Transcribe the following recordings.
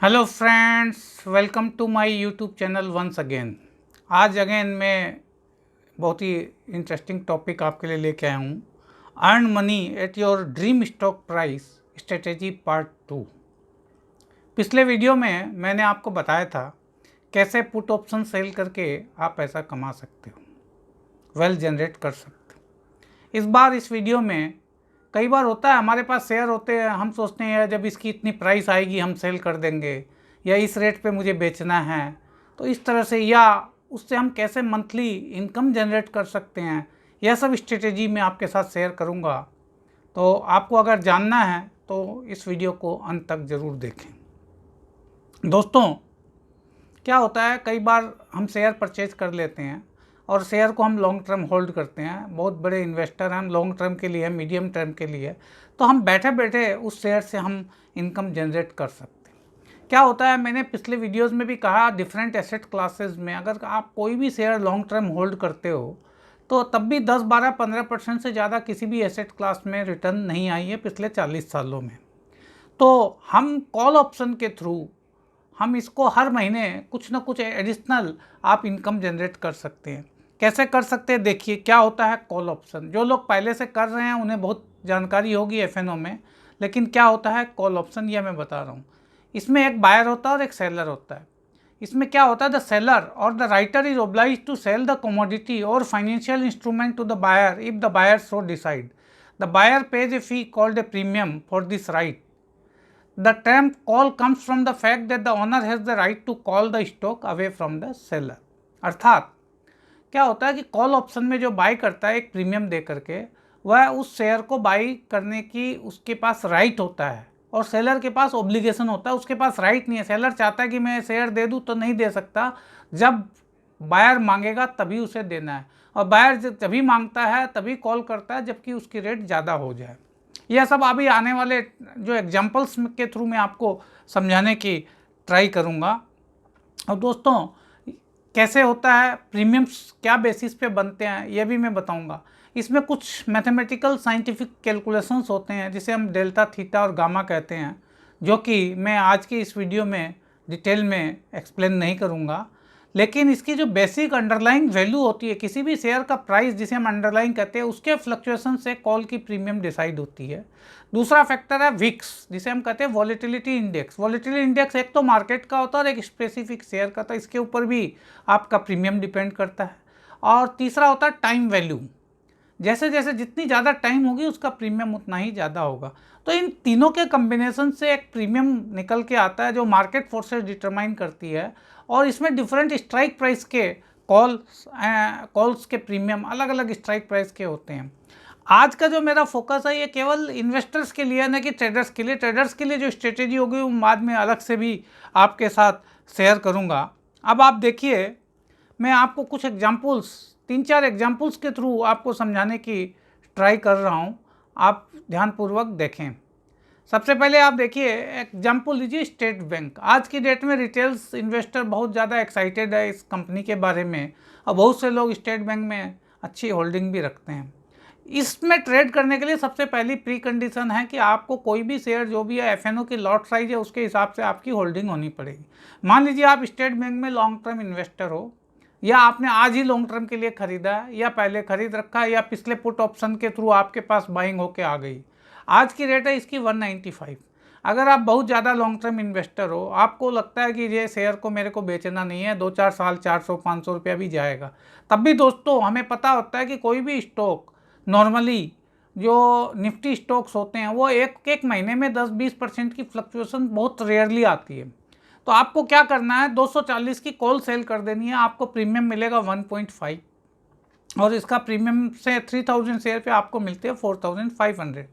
Hello friends, welcome to my YouTube channel once again. आज again मैं बहुत ही interesting topic आपके लिए लेके आया हूँ। Earn money at your dream stock price strategy part 2। पिछले वीडियो में मैंने आपको बताया था कैसे पुट ऑप्शन सेल करके आप पैसा कमा सकते हो, वेल्थ जनरेट कर सकते हो। इस बार इस वीडियो में कई बार होता है हमारे पास शेयर होते हैं, हम सोचते हैं जब इसकी इतनी प्राइस आएगी हम सेल कर देंगे, या इस रेट पे मुझे बेचना है। तो इस तरह से या उससे हम कैसे मंथली इनकम जनरेट कर सकते हैं, यह सब स्ट्रेटेजी मैं आपके साथ शेयर करूंगा। तो आपको अगर जानना है तो इस वीडियो को अंत तक ज़रूर देखें। दोस्तों, क्या होता है कई बार हम शेयर परचेज कर लेते हैं और शेयर को हम लॉन्ग टर्म होल्ड करते हैं। बहुत बड़े इन्वेस्टर हैं, हम लॉन्ग टर्म के लिए, मीडियम टर्म के लिए, तो हम बैठे बैठे उस शेयर से हम इनकम जनरेट कर सकते हैं। क्या होता है, मैंने पिछले वीडियोस में भी कहा, डिफरेंट एसेट क्लासेस में अगर आप कोई भी शेयर लॉन्ग टर्म होल्ड करते हो तो तब भी 10, 12, 15% से ज़्यादा किसी भी एसेट क्लास में रिटर्न नहीं आई है पिछले 40 सालों में। तो हम कॉल ऑप्शन के थ्रू हम इसको हर महीने कुछ ना कुछ एडिशनल आप इनकम जनरेट कर सकते हैं। कैसे कर सकते हैं, देखिए क्या होता है कॉल ऑप्शन। जो लोग पहले से कर रहे हैं उन्हें बहुत जानकारी होगी एफएनओ में, लेकिन क्या होता है कॉल ऑप्शन यह मैं बता रहा हूँ। इसमें एक बायर होता है और एक सेलर होता है। इसमें क्या होता है, द सेलर और the writer is oblige to sell the commodity और financial instrument to the buyer if the buyer so decide. The buyer pays a fee called a premium for this right. The term call comes from the fact that the owner has the right to call the stock away from the seller। अर्थात क्या होता है कि call option में जो by करता है एक प्रीमियम दे करके, वह उस शेयर को बाई करने की उसके पास राइट होता है और सेलर के पास ऑब्लिगेशन होता है। उसके पास राइट नहीं है। सेलर चाहता है कि मैं शेयर दे दूं तो नहीं दे सकता, जब बायर मांगेगा तभी उसे देना है, और बायर तभी मांगता है तभी कॉल करता है जबकि उसकी रेट ज़्यादा हो जाए। यह सब अभी आने वाले जो एग्जांपल्स के थ्रू मैं आपको समझाने की ट्राई करूँगा। और दोस्तों, कैसे होता है, प्रीमियम्स क्या बेसिस पे बनते हैं यह भी मैं बताऊंगा। इसमें कुछ मैथमेटिकल साइंटिफिक कैलकुलेशंस होते हैं जिसे हम डेल्टा, थीटा और गामा कहते हैं, जो कि मैं आज की इस वीडियो में डिटेल में एक्सप्लेन नहीं करूंगा। लेकिन इसकी जो बेसिक अंडरलाइंग वैल्यू होती है, किसी भी शेयर का प्राइस जिसे हम अंडरलाइंग कहते हैं, उसके फ्लक्चुएशन से कॉल की प्रीमियम डिसाइड होती है। दूसरा फैक्टर है विक्स, जिसे हम कहते हैं वॉलेटिलिटी इंडेक्स। वॉलेटिलिटी इंडेक्स एक तो मार्केट का होता है और एक स्पेसिफिक शेयर का, तो इसके ऊपर भी आपका प्रीमियम डिपेंड करता है। और तीसरा होता है टाइम वैल्यू। जैसे जैसे जितनी ज़्यादा टाइम होगी उसका प्रीमियम उतना ही ज़्यादा होगा। तो इन तीनों के कम्बिनेशन से एक प्रीमियम निकल के आता है जो मार्केट फोर्सेस डिटरमाइन करती है। और इसमें डिफरेंट स्ट्राइक प्राइस के कॉल्स के प्रीमियम अलग अलग स्ट्राइक प्राइस के होते हैं। आज का जो मेरा फोकस है ये केवल इन्वेस्टर्स के लिए, ना कि ट्रेडर्स के लिए। ट्रेडर्स के लिए जो स्ट्रेटेजी होगी वो बाद में अलग से भी आपके साथ शेयर करूंगा। अब आप देखिए, मैं आपको कुछ एग्जांपल्स, 3-4 एग्जांपल्स के थ्रू आपको समझाने की ट्राई कर रहा हूँ। आप ध्यानपूर्वक देखें। सबसे पहले आप देखिए, एग्जाम्पल लीजिए स्टेट बैंक। आज की डेट में रिटेल्स इन्वेस्टर बहुत ज़्यादा एक्साइटेड है इस कंपनी के बारे में, और बहुत से लोग स्टेट बैंक में अच्छी होल्डिंग भी रखते हैं। इसमें ट्रेड करने के लिए सबसे पहली प्री कंडीशन है कि आपको कोई भी शेयर जो भी है एफएनओ की लॉट साइज है उसके हिसाब से आपकी होल्डिंग होनी पड़ेगी। मान लीजिए आप स्टेट बैंक में लॉन्ग टर्म इन्वेस्टर हो, या आपने आज ही लॉन्ग टर्म के लिए खरीदा है, या पहले खरीद रखा है, या पिछले पुट ऑप्शन के थ्रू आपके पास बाइंग होके आ गई। आज की रेट है इसकी 195। अगर आप बहुत ज़्यादा लॉन्ग टर्म इन्वेस्टर हो, आपको लगता है कि ये शेयर को मेरे को बेचना नहीं है, 2-4 साल 400-500 रुपया भी जाएगा, तब भी दोस्तों हमें पता होता है कि कोई भी स्टॉक नॉर्मली जो निफ्टी स्टॉक्स होते हैं वो एक एक महीने में 10-20% की फ्लक्चुएशन बहुत रेयरली आती है। तो आपको क्या करना है, 240 की कॉल सेल कर देनी है, आपको प्रीमियम मिलेगा 1.5, और इसका प्रीमियम से 3000 शेयर पे आपको मिलते हैं 4500।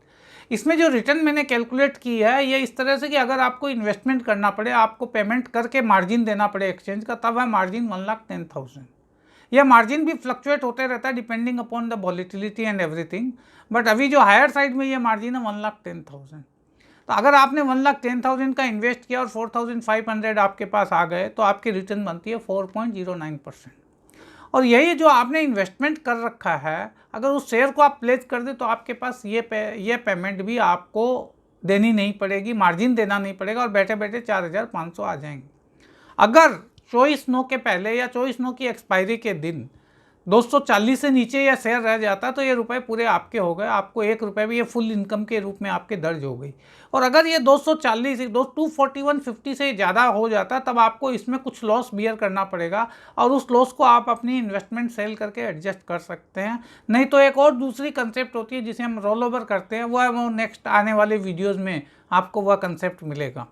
इसमें जो रिटर्न मैंने कैलकुलेट की है ये इस तरह से कि अगर आपको इन्वेस्टमेंट करना पड़े, आपको पेमेंट करके मार्जिन देना पड़े एक्सचेंज का, तब है मार्जिन 1,10,000। यह मार्जिन भी फ्लक्चुएट होते रहता है depending upon the volatility and everything, but अभी जो हायर साइड में ये मार्जिन है 1,10,000। तो अगर आपने 1,10,000 का इन्वेस्ट किया और 4,500 आपके पास आ गए तो आपकी रिटर्न बनती है 4.09%। और यही जो आपने इन्वेस्टमेंट कर रखा है, अगर उस शेयर को आप प्लेस कर दें तो आपके पास ये पेमेंट भी आपको देनी नहीं पड़ेगी, मार्जिन देना नहीं पड़ेगा और बैठे बैठे 4,500 आ जाएंगे। अगर 24/9 के पहले या 24/9 की एक्सपायरी के दिन 240 से नीचे या शेयर रह जाता तो ये रुपए पूरे आपके हो गए, आपको 1 रुपये भी ये फुल इनकम के रूप में आपके दर्ज हो गई। और अगर ये 240 241.50 से ज़्यादा हो जाता तब आपको इसमें कुछ लॉस बियर करना पड़ेगा और उस लॉस को आप अपनी इन्वेस्टमेंट सेल करके एडजस्ट कर सकते हैं। नहीं तो एक और दूसरी कंसेप्ट होती है जिसे हम रोल ओवर करते हैं, वो नेक्स्ट आने वाले वीडियोज़ में आपको वह कंसेप्ट मिलेगा।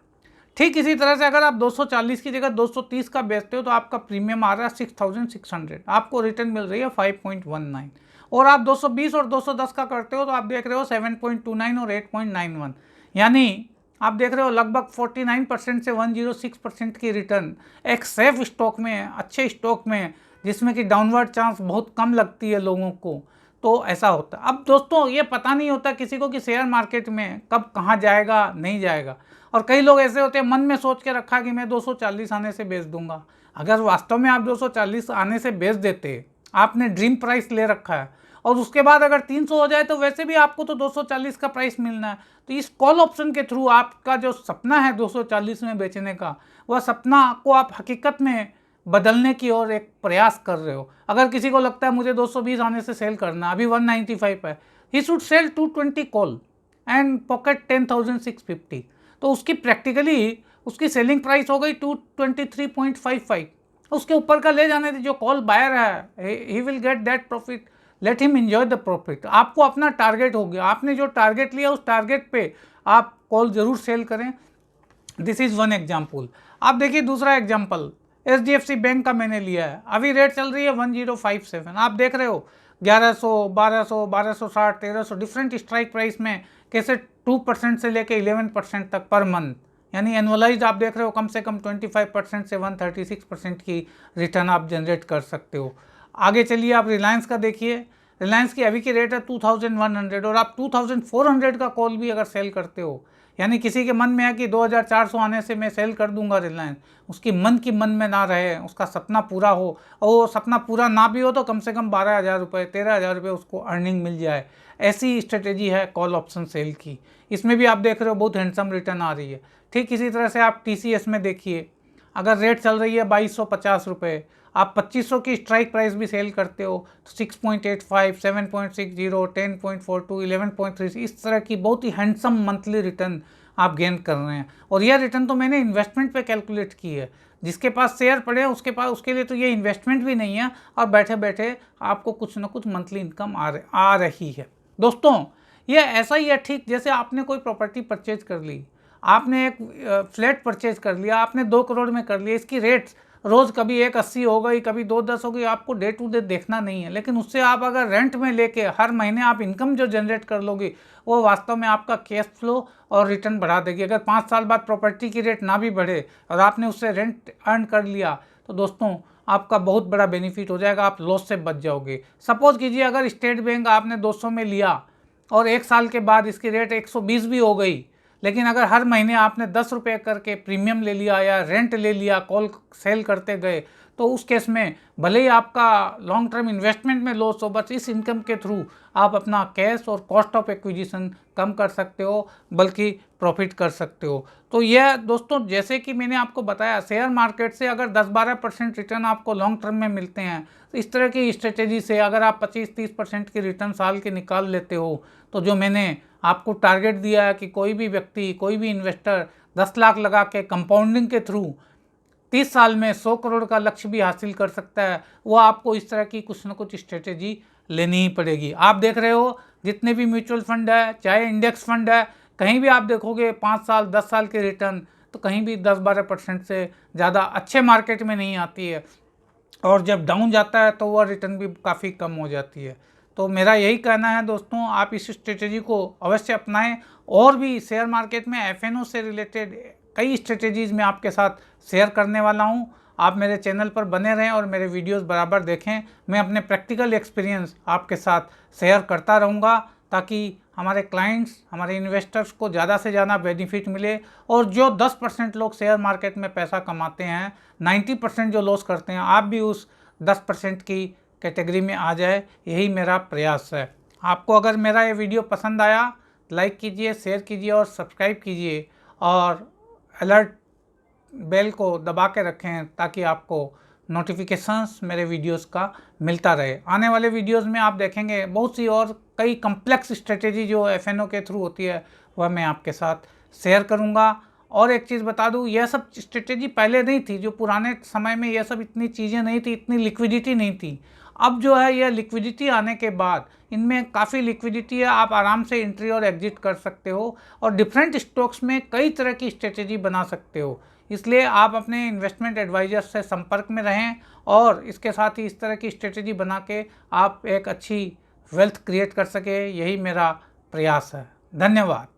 ठीक इसी तरह से अगर आप 240 की जगह 230 का बेचते हो तो आपका प्रीमियम आ रहा है 6,600, आपको रिटर्न मिल रही है 5.19। और आप 220 और 210 का करते हो तो आप देख रहे हो 7.29 और 8.91, यानी आप देख रहे हो लगभग 49% से 106% की रिटर्न एक सेफ स्टॉक में, अच्छे स्टॉक में, जिसमें कि डाउनवर्ड चांस बहुत कम लगती है लोगों को। तो ऐसा होता है। अब दोस्तों ये पता नहीं होता किसी को कि शेयर मार्केट में कब कहाँ जाएगा नहीं जाएगा, और कई लोग ऐसे होते हैं मन में सोच के रखा कि मैं 240 आने से बेच दूंगा। अगर वास्तव में आप 240 आने से बेच देते, आपने ड्रीम प्राइस ले रखा है और उसके बाद अगर 300 हो जाए तो वैसे भी आपको तो 240 का प्राइस मिलना है। तो इस कॉल ऑप्शन के थ्रू आपका जो सपना है 240 में बेचने का, वह सपना को आप हकीकत में बदलने की ओर एक प्रयास कर रहे हो। अगर किसी को लगता है मुझे 220 आने से सेल करना, अभी 195 है, he should sell 220 call and pocket 10,650। तो उसकी प्रैक्टिकली उसकी सेलिंग प्राइस हो गई 223.55। उसके ऊपर का ले जाने जो कॉल बायर है, he will get that profit, let him enjoy the profit. आपको अपना टारगेट हो गया, आपने जो टारगेट लिया उस टारगेट पे आप कॉल जरूर सेल करें। This is one example. आप देखिए दूसरा एग्जाम्पल HDFC बैंक का मैंने लिया है, अभी रेट चल रही है 1057। आप देख रहे हो 1100, 1200, 1260, 1300 डिफरेंट स्ट्राइक प्राइस में कैसे 2% से लेके 11% तक पर मंथ, यानी एनुअलाइज आप देख रहे हो कम से कम 25% से 136% की रिटर्न आप जनरेट कर सकते हो। आगे चलिए आप रिलायंस का देखिए, रिलायंस की अभी की रेट है 2100 और आप 2400 का कॉल भी अगर सेल करते हो, यानी किसी के मन में है कि 2400 आने से मैं सेल कर दूंगा रिलायंस, उसकी मन की मन में ना रहे, उसका सपना पूरा हो, और वो सपना पूरा ना भी हो तो कम से कम 12,000 रुपये 13,000 रुपये उसको अर्निंग मिल जाए। ऐसी स्ट्रेटेजी है कॉल ऑप्शन सेल की। इसमें भी आप देख रहे हो बहुत हैंडसम रिटर्न आ रही है। ठीक इसी तरह से आप TCS में देखिए, अगर रेट चल रही है 2250 रुपये, आप 2500 की स्ट्राइक प्राइस भी सेल करते हो तो 6.85, 7.60, 10.42, 11.3 इस तरह की बहुत ही हैंडसम मंथली रिटर्न आप गेन कर रहे हैं। और यह रिटर्न तो मैंने इन्वेस्टमेंट पे कैलकुलेट की है। जिसके पास शेयर पड़े हैं उसके लिए तो ये इन्वेस्टमेंट भी नहीं है और बैठे बैठे आपको कुछ ना कुछ मंथली इनकम आ रही है। दोस्तों ये ऐसा ही है ठीक जैसे आपने कोई प्रॉपर्टी परचेज कर ली, आपने एक फ्लैट परचेज कर लिया, आपने 2 करोड़ में कर लिया, इसकी रेट्स रोज़ कभी 180 हो गई, कभी 210 हो गई, आपको डे टू डे देखना नहीं है। लेकिन उससे आप अगर रेंट में लेके हर महीने आप इनकम जो जनरेट कर लोगे वो वास्तव में आपका कैश फ्लो और रिटर्न बढ़ा देगी। अगर 5 साल बाद प्रॉपर्टी की रेट ना भी बढ़े और आपने उससे रेंट अर्न कर लिया तो दोस्तों आपका बहुत बड़ा बेनिफिट हो जाएगा, आप लॉस से बच जाओगे। सपोज कीजिए अगर स्टेट बैंक आपने 200 में लिया और 1 साल के बाद इसकी रेट 120 भी हो गई, लेकिन अगर हर महीने आपने 10 रुपये करके प्रीमियम ले लिया या रेंट ले लिया, कॉल सेल करते गए, तो उस केस में भले ही आपका लॉन्ग टर्म इन्वेस्टमेंट में लॉस हो, बस इस इनकम के थ्रू आप अपना कैश और कॉस्ट ऑफ एक्विजिशन कम कर सकते हो, बल्कि प्रॉफिट कर सकते हो। तो यह दोस्तों जैसे कि मैंने आपको बताया, शेयर मार्केट से अगर 10-12% रिटर्न आपको लॉन्ग टर्म में मिलते हैं, तो इस तरह की स्ट्रेटेजी से अगर आप 25-30% की रिटर्न साल के निकाल लेते हो, तो जो मैंने आपको टारगेट दिया है कि कोई भी व्यक्ति, कोई भी इन्वेस्टर 10 लाख लगा के कंपाउंडिंग के थ्रू 30 साल में 100 करोड़ का लक्ष्य भी हासिल कर सकता है, वो आपको इस तरह की कुछ ना कुछ स्ट्रेटेजी लेनी ही पड़ेगी। आप देख रहे हो जितने भी म्यूचुअल फंड है, चाहे इंडेक्स फंड है, कहीं भी आप देखोगे 5 साल 10 साल के रिटर्न तो कहीं भी 10-12% से ज़्यादा अच्छे मार्केट में नहीं आती है, और जब डाउन जाता है तो वह रिटर्न भी काफ़ी कम हो जाती है। तो मेरा यही कहना है दोस्तों, आप इस स्ट्रेटेजी को अवश्य अपनाएं। और भी शेयर मार्केट में FNO से रिलेटेड कई स्ट्रेटेजीज़ मैं आपके साथ शेयर करने वाला हूं। आप मेरे चैनल पर बने रहें और मेरे वीडियोस बराबर देखें। मैं अपने प्रैक्टिकल एक्सपीरियंस आपके साथ शेयर करता रहूँगा ताकि हमारे क्लाइंट्स, हमारे इन्वेस्टर्स को ज़्यादा से ज़्यादा बेनिफिट मिले। और जो 10% लोग शेयर मार्केट में पैसा कमाते हैं, 90% जो लॉस करते हैं, आप भी उस 10% की कैटेगरी में आ जाए, यही मेरा प्रयास है। आपको अगर मेरा ये वीडियो पसंद आया लाइक कीजिए, शेयर कीजिए और सब्सक्राइब कीजिए और अलर्ट बेल को दबा के रखें ताकि आपको नोटिफिकेशंस मेरे वीडियोस का मिलता रहे। आने वाले वीडियोस में आप देखेंगे बहुत सी और कई कम्प्लेक्स स्ट्रेटेजी जो FNO के थ्रू होती है वह मैं आपके साथ शेयर करूंगा। और एक चीज़ बता दूं, यह सब स्ट्रेटेजी पहले नहीं थी, जो पुराने समय में यह सब इतनी चीज़ें नहीं थी, इतनी लिक्विडिटी नहीं थी। अब जो है यह लिक्विडिटी आने के बाद इनमें काफ़ी लिक्विडिटी है, आप आराम से एंट्री और एग्जिट कर सकते हो और डिफरेंट स्टॉक्स में कई तरह की स्ट्रेटेजी बना सकते हो। इसलिए आप अपने इन्वेस्टमेंट एडवाइज़र से संपर्क में रहें और इसके साथ ही इस तरह की स्ट्रेटेजी बना के आप एक अच्छी वेल्थ क्रिएट कर सके, यही मेरा प्रयास है। धन्यवाद।